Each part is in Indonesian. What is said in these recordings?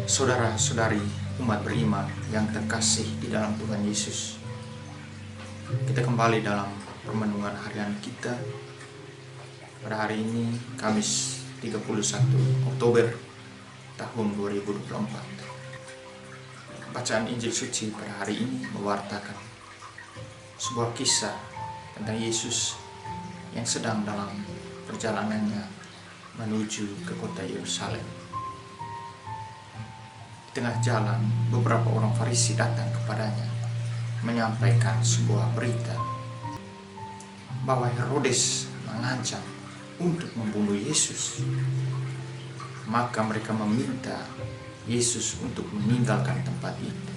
Saudara-saudari umat beriman yang terkasih di dalam Tuhan Yesus, kita kembali dalam permenungan harian kita pada hari ini, Kamis 31 Oktober tahun 2024. Bacaan Injil Suci pada hari ini mewartakan sebuah kisah tentang Yesus yang sedang dalam perjalanannya menuju ke kota Yerusalem. Di tengah jalan, beberapa orang Farisi datang kepadanya menyampaikan sebuah berita bahwa Herodes mengancam untuk membunuh Yesus. Maka mereka meminta Yesus untuk meninggalkan tempat itu.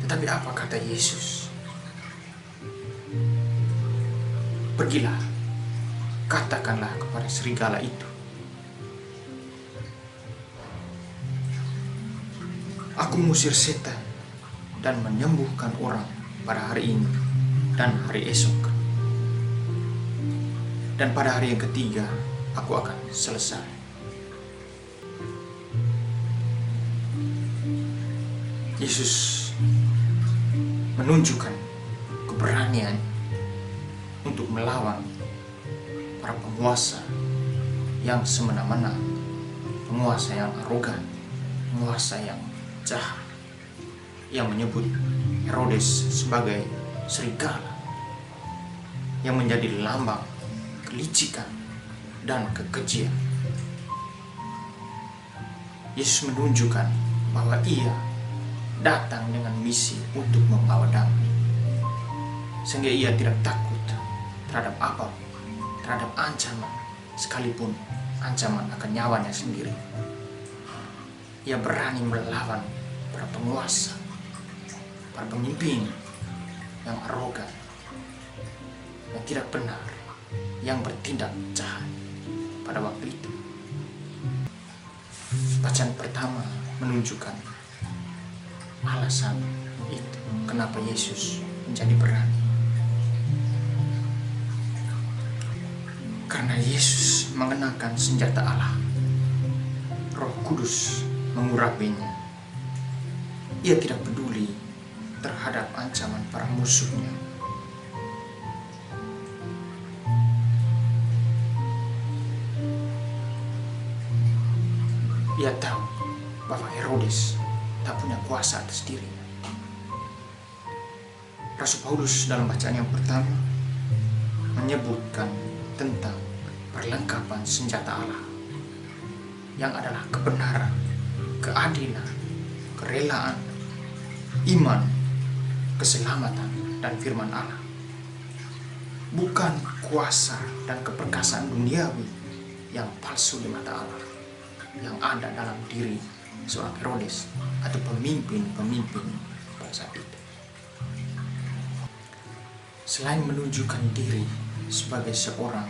Tetapi apa kata Yesus? Pergilah, katakanlah kepada serigala itu, aku mengusir setan dan menyembuhkan orang pada hari ini dan hari esok. Dan pada hari yang ketiga, aku akan selesai. Yesus menunjukkan keberanian untuk melawan para penguasa yang semena-mena, penguasa yang arogan, penguasa yang jahat, yang menyebut Herodes sebagai serigala, yang menjadi lambang kelicikan dan kekejian. Yesus menunjukkan bahwa ia datang dengan misi untuk membawa damai, sehingga ia tidak takut terhadap apapun, terhadap ancaman, sekalipun ancaman akan nyawanya sendiri. Ia berani melawan para penguasa, para pemimpin yang arogan, yang tidak benar, yang bertindak jahat pada waktu itu. Bacaan pertama menunjukkan alasan itu, kenapa Yesus menjadi berani. Karena Yesus mengenakan senjata Allah. Roh Kudus mengurapinya. Ia tidak peduli terhadap ancaman para musuhnya. Ia tahu bahwa Herodes tak punya kuasa atas dirinya. Rasul Paulus dalam bacaan yang pertama menyebutkan tentang perlengkapan senjata Allah, yang adalah kebenaran, keadilan, kerelaan, iman, keselamatan, dan firman Allah. Bukan kuasa dan keperkasaan duniawi yang palsu di mata Allah, yang ada dalam diri seorang Herodes atau pemimpin-pemimpin pada saat itu. Selain menunjukkan diri sebagai seorang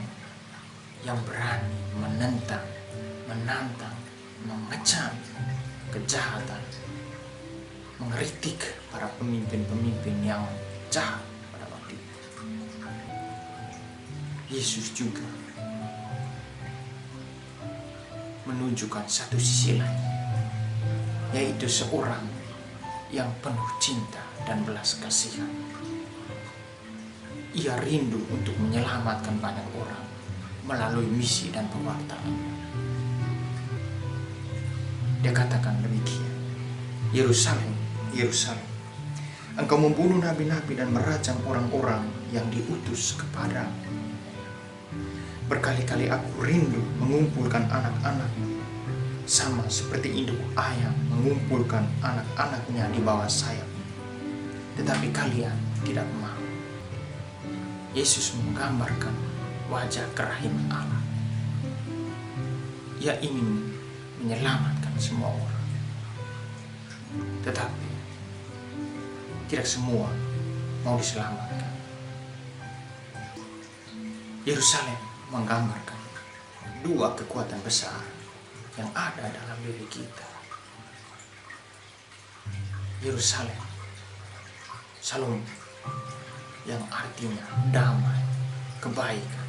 yang berani menentang, menantang, mengecam kejahatan, mengkritik para pemimpin-pemimpin yang jahat pada waktu itu, Yesus juga menunjukkan satu sisi lain, yaitu seorang yang penuh cinta dan belas kasihan. Ia rindu untuk menyelamatkan banyak orang melalui misi dan pewartaan. Dia katakan demikian, Yerusalem, Yerusalem, engkau membunuh nabi-nabi dan merajam orang-orang yang diutus kepadamu. Berkali-kali aku rindu mengumpulkan anak-anakmu, sama seperti induk ayam mengumpulkan anak-anaknya di bawah sayap, tetapi kalian tidak mau. Yesus menggambarkan wajah kerahiman Allah. Ia ingin menyelamatkan semua orang, tetapi tidak semua mau diselamatkan. Yerusalem menggambarkan dua kekuatan besar yang ada dalam diri kita. Yerusalem, Shalom, yang artinya damai, kebaikan,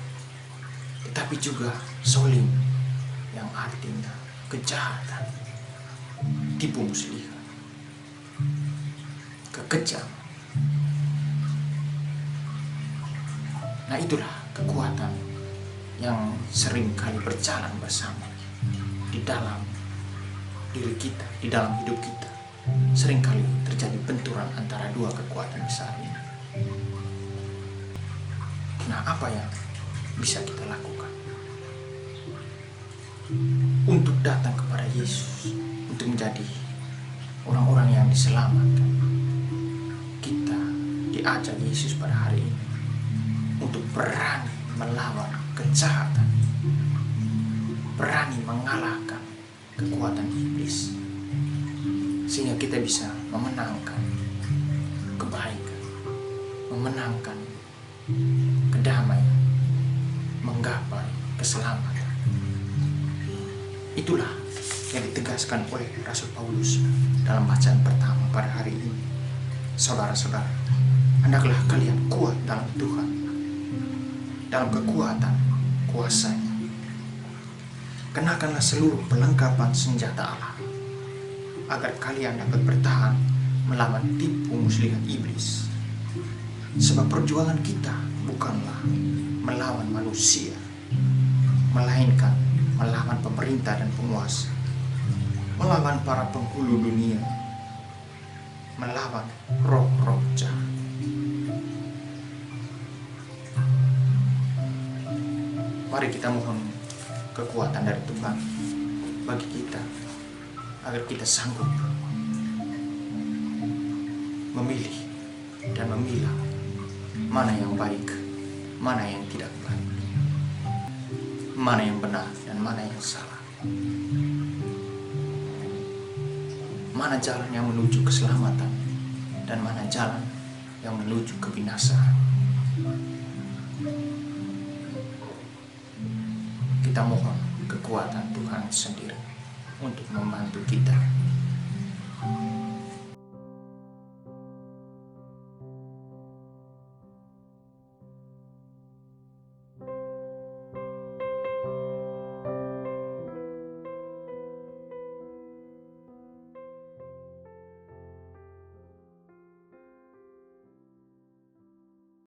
tetapi juga Solim yang artinya kejahatan, tipu muslihat, kekejaman. Nah, itulah kekuatan yang sering kali berjalan bersama di dalam diri kita, di dalam hidup kita. Sering kali terjadi benturan antara dua kekuatan besar ini. Nah, apa yang bisa kita lakukan untuk datang kepada Yesus, untuk menjadi orang-orang yang diselamatkan? Kita diajak Yesus pada hari ini untuk berani melawan kejahatan, berani mengalahkan kekuatan iblis, sehingga kita bisa memenangkan kebaikan, memenangkan kedamaian, menggapai keselamatan. Itulah yang ditegaskan oleh Rasul Paulus dalam bacaan pertama pada hari ini. Saudara-saudara, hendaklah kalian kuat dalam Tuhan, dalam kekuatan kuasa-Nya. Kenakanlah seluruh perlengkapan senjata Allah, agar kalian dapat bertahan melawan tipu muslihat iblis. Sebab perjuangan kita bukanlah melawan manusia, melainkan melawan pemerintah dan penguasa, melawan para penghulu dunia, melawan roh-roh jahat. Mari kita mohon kekuatan dari Tuhan bagi kita, agar kita sanggup memilih dan memilah mana yang baik, mana yang tidak baik, mana yang benar dan mana yang salah, mana jalan yang menuju keselamatan dan mana jalan yang menuju kebinasaan. Kita mohon kekuatan Tuhan sendiri untuk membantu kita.